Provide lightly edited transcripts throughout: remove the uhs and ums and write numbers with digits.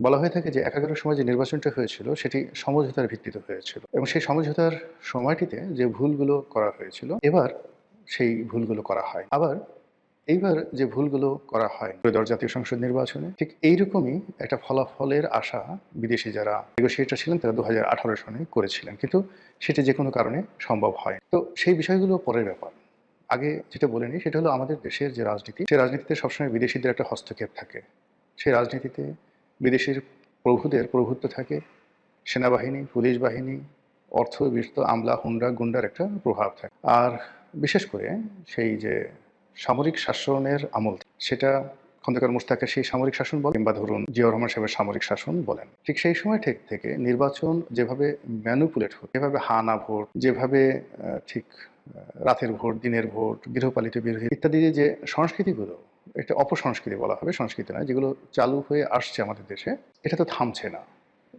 বলা হয়ে থাকে যে ১১ সময় যে নির্বাচনটা হয়েছিল সেটি সমঝোতার ভিত্তিতে হয়েছিল এবং সেই সমঝোতার সময়টিতে যে ভুলগুলো করা হয়েছিল এবার সেই ভুলগুলো করা হয়। আবার এইবার যে ভুলগুলো করা হয় ত্রয়োদশ জাতীয় সংসদ নির্বাচনে ঠিক এইরকমই একটা ফলাফলের আশা বিদেশি যারা নেগোসিয়েটর ছিলেন তারা ২০১৮ সনে করেছিলেন, কিন্তু সেটি যে কোনো কারণে সম্ভব হয়। তো সেই বিষয়গুলো পরের ব্যাপার। আগে যেটা বলে নিই সেটা হলো আমাদের দেশের যে রাজনীতি, সেই রাজনীতিতে সবসময় বিদেশিদের একটা হস্তক্ষেপ থাকে। সেই রাজনীতিতে বিদেশির প্রভুদের প্রভুত্ব থাকে, সেনাবাহিনী, পুলিশ বাহিনী, অর্থবিত্ত, আমলা, হুন্ডা, গুন্ডার একটা প্রভাব থাকে। আর বিশেষ করে সেই যে সামরিক শাসনের আমল, সেটা খন্দকার মোশতাকের সেই সামরিক শাসন বলেন কিংবা ধরুন জিয়াউর রহমান সাহেবের সামরিক শাসন বলেন, ঠিক সেই সময় থেকে নির্বাচন যেভাবে ম্যানুপুলেট হতো, যেভাবে হা না ভোট, যেভাবে ঠিক রাতের ভোট, দিনের ভোট, গৃহপালিত বিরোধী ইত্যাদি যে সংস্কৃতিগুলো, একটা অপসংস্কৃতি বলা হবে, সংস্কৃতি নয়, যেগুলো চালু হয়ে আসছে আমাদের দেশে, এটা তো থামছে না।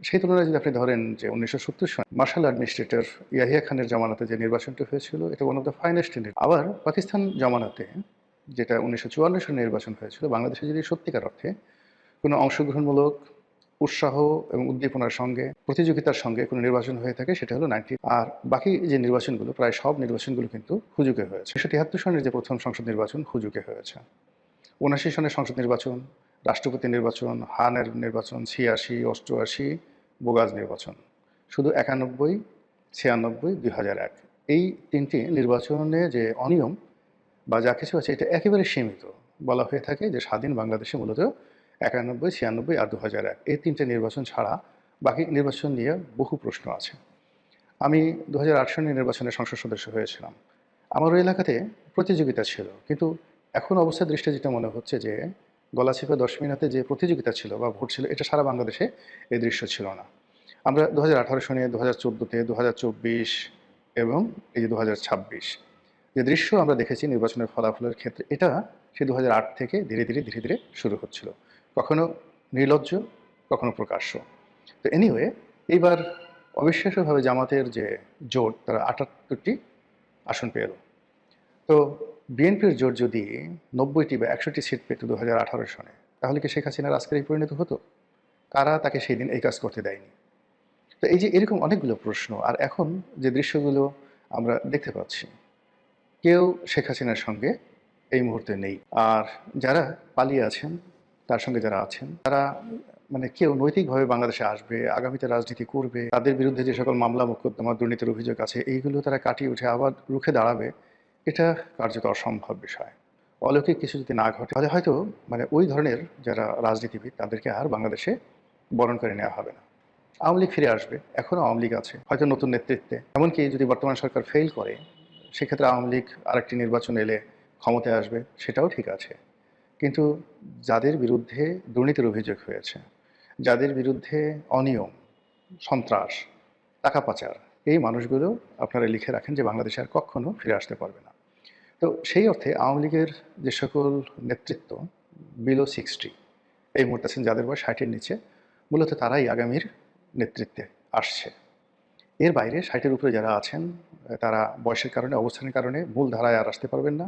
সেই তুলনায় যদি আপনি ধরেন যে ১৯৭০ সনে মার্শাল অ্যাডমিনিস্ট্রেটর ইয়াহিয়া খানের জামানাতে যে নির্বাচনটি হয়েছিল এটা ওয়ান অফ দ্য ফাইনেস্ট। আবার পাকিস্তান জামানাতে যেটা ১৯৫৪ সনে নির্বাচন হয়েছিল, বাংলাদেশে যদি সত্যিকার অর্থে কোনো অংশগ্রহণমূলক উৎসাহ এবং উদ্দীপনার সঙ্গে প্রতিযোগিতার সঙ্গে কোনো নির্বাচন হয়ে থাকে সেটা হলো 90। আর বাকি যে নির্বাচনগুলো, প্রায় সব নির্বাচনগুলো কিন্তু হুজুগে হয়েছে। ১৯৭৩ সনের যে প্রথম সংসদ নির্বাচন হুজুগে হয়েছে, ৭৯ সনের সংসদ নির্বাচন, রাষ্ট্রপতি নির্বাচন, হানের নির্বাচন, ৮৬, ৮৮, বোগাজ নির্বাচন, শুধু ৯১, ৯৬, ২০০১ এই তিনটি নির্বাচনে যে অনিয়ম বা যা কিছু আছে এটা একেবারে সীমিত। বলা হয়ে থাকে যে স্বাধীন বাংলাদেশে মূলত ৯১, ৯৬ আর ২০০১ এই তিনটে নির্বাচন ছাড়া বাকি নির্বাচন নিয়ে বহু প্রশ্ন আছে। আমি ২০০৮ সনের নির্বাচনে সংসদ সদস্য হয়েছিলাম। আমার ওই এলাকাতে প্রতিযোগিতা ছিল, কিন্তু এখন অবস্থার দৃষ্টিতে যেটা মনে হচ্ছে যে গলাচিপা ১০ মিনিটে যে প্রতিযোগিতা ছিল বা ভোট ছিল এটা সারা বাংলাদেশে এই দৃশ্য ছিল না। আমরা ২০১৮ সনে, ২০১৪তে, ২০২৪ এবং এই যে ২০২৬ যে দৃশ্য আমরা দেখেছি নির্বাচনের ফলাফলের ক্ষেত্রে, এটা সে ২০০৮ থেকে ধীরে ধীরে ধীরে ধীরে শুরু হচ্ছিল, কখনো নির্লজ্জ, কখনো প্রকাশ্য। তো এনিওয়ে, এইবার অবিশ্বাস্যভাবে জামাতের যে জোট তারা ৭৮টি আসন পেল। তো বিএনপির জোট যদি ৯০টি বা ১০০টি সিট পেত ২০১৮ সনে, তাহলে কি শেখ হাসিনার আজকের এই পরিণত হতো? কারা তাকে সেই দিন এই কাজ করতে দেয়নি? তো এই যে এরকম অনেকগুলো প্রশ্ন। আর এখন যে দৃশ্যগুলো আমরা দেখতে পাচ্ছি, কেউ শেখ হাসিনার সঙ্গে এই মুহূর্তে নেই। আর যারা পালিয়ে আছেন, তার সঙ্গে যারা আছেন, তারা মানে কেউ নৈতিকভাবে বাংলাদেশে আসবে, আগামীতে রাজনীতি করবে, তাদের বিরুদ্ধে যে সকল মামলা মোকদ্দমা, দুর্নীতির অভিযোগ আছে, এইগুলো তারা কাটিয়ে উঠে আবার রুখে দাঁড়াবে, এটা কার্যত অসম্ভব বিষয়। অলৌকিক কিছু যদি না ঘটে তাহলে হয়তো মানে ওই ধরনের যারা রাজনীতিবিদ তাদেরকে আর বাংলাদেশে বরণ করে নেওয়া হবে না। আওয়ামী লীগ ফিরে আসবে, এখনও আওয়ামী লীগ আছে, হয়তো নতুন নেতৃত্বে। এমনকি যদি বর্তমান সরকার ফেল করে, সেক্ষেত্রে আওয়ামী লীগ আরেকটি নির্বাচন এলে ক্ষমতায় আসবে, সেটাও ঠিক আছে। কিন্তু যাদের বিরুদ্ধে দুর্নীতির অভিযোগ হয়েছে, যাদের বিরুদ্ধে অনিয়ম, সন্ত্রাস, টাকা পাচার, এই মানুষগুলো আপনারা লিখে রাখেন যে বাংলাদেশে আর কখনো ফিরে আসতে পারবে না। তো সেই অর্থে আওয়ামী লীগের যে সকল নেতৃত্ব বিলো 60 এই মুহূর্তে আছেন, যাদের বয়স ৬০-এর নিচে, মূলত তারাই আগামীর নেতৃত্বে আসছে। এর বাইরে ৬০-এর উপরে যারা আছেন তারা বয়সের কারণে, অবস্থানের কারণে মূল ধারায় আর আসতে পারবেন না।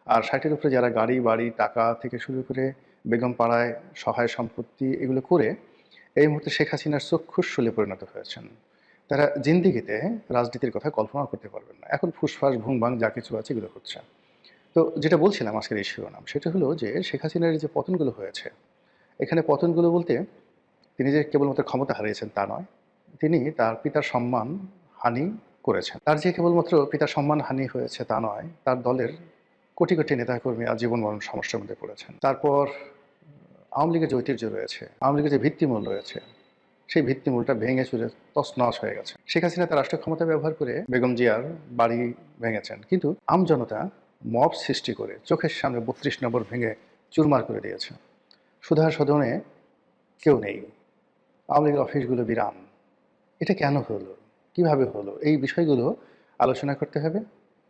আর ৬০-এর উপরে যারা গাড়ি, বাড়ি, টাকা থেকে শুরু করে বেগম পাড়ায় সহায় সম্পত্তি এগুলো করে এই মুহূর্তে শেখ হাসিনার চক্ষুস্থলে পরিণত হয়েছেন, তারা জিন্দেগিতে রাজনীতির কথা কল্পনা করতে পারবেন না। এখন ফুসফাস, ভুংভাং যা কিছু আছে এগুলো হচ্ছে। তো যেটা বলছিলাম আজকের এই শিরোনাম, সেটা হলো যে শেখ হাসিনার যে পতনগুলো হয়েছে, এখানে পতনগুলো বলতে তিনি যে কেবলমাত্র ক্ষমতা হারিয়েছেন তা নয়, তিনি তার পিতার সম্মান হানি করেছেন। তার যে কেবলমাত্র পিতার সম্মান হানি হয়েছে তা নয়, তার দলের কোটি কোটি নেতাকর্মী আজীবন মরণ সমস্যার মধ্যে পড়েছেন। তারপর আওয়ামী লীগের যে ঐতিহ্য রয়েছে, আওয়ামী লীগের যে ভিত্তিমূল রয়েছে, সেই ভিত্তিমূলটা ভেঙে চুরে তছনছ হয়ে গেছে। শেখ হাসিনা তার রাষ্ট্রীয় ক্ষমতা ব্যবহার করে বেগম জিয়ার বাড়ি ভেঙেছেন, কিন্তু আমজনতা মব সৃষ্টি করে চোখের সামনে ৩২ নম্বর ভেঙে চুরমার করে দিয়েছে। সুধা সদনে কেউ নেই, আওয়ামী লীগের অফিসগুলো বিরাম। এটা কেন হলো? কিভাবে হলো? এই বিষয়গুলো আলোচনা করতে হবে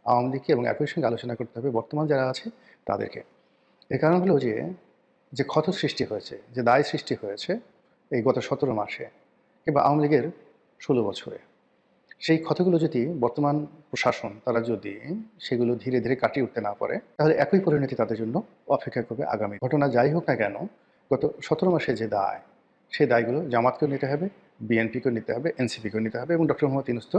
আওয়ামী লীগকে, এবং একই সঙ্গে আলোচনা করতে হবে বর্তমান যারা আছে তাদেরকে। এর কারণ হলো যে, যে ক্ষত সৃষ্টি হয়েছে, যে দায় সৃষ্টি হয়েছে এই গত ১৭ মাসে কিংবা আওয়ামী লীগের ১৬ বছরে, সেই ক্ষতগুলো যদি বর্তমান প্রশাসন তারা যদি সেগুলো ধীরে ধীরে কাটিয়ে উঠতে না পারে, তাহলে একই পরিণতি তাদের জন্য অপেক্ষা করবে আগামী। ঘটনা যাই হোক না কেন, গত ১৭ মাসে যে দায়, সেই দায়গুলো জামাতকেও নিতে হবে, বিএনপিকেও নিতে হবে, এনসিপিকেও নিতে হবে এবং ডক্টর মোহাম্মদ ইউনূস তো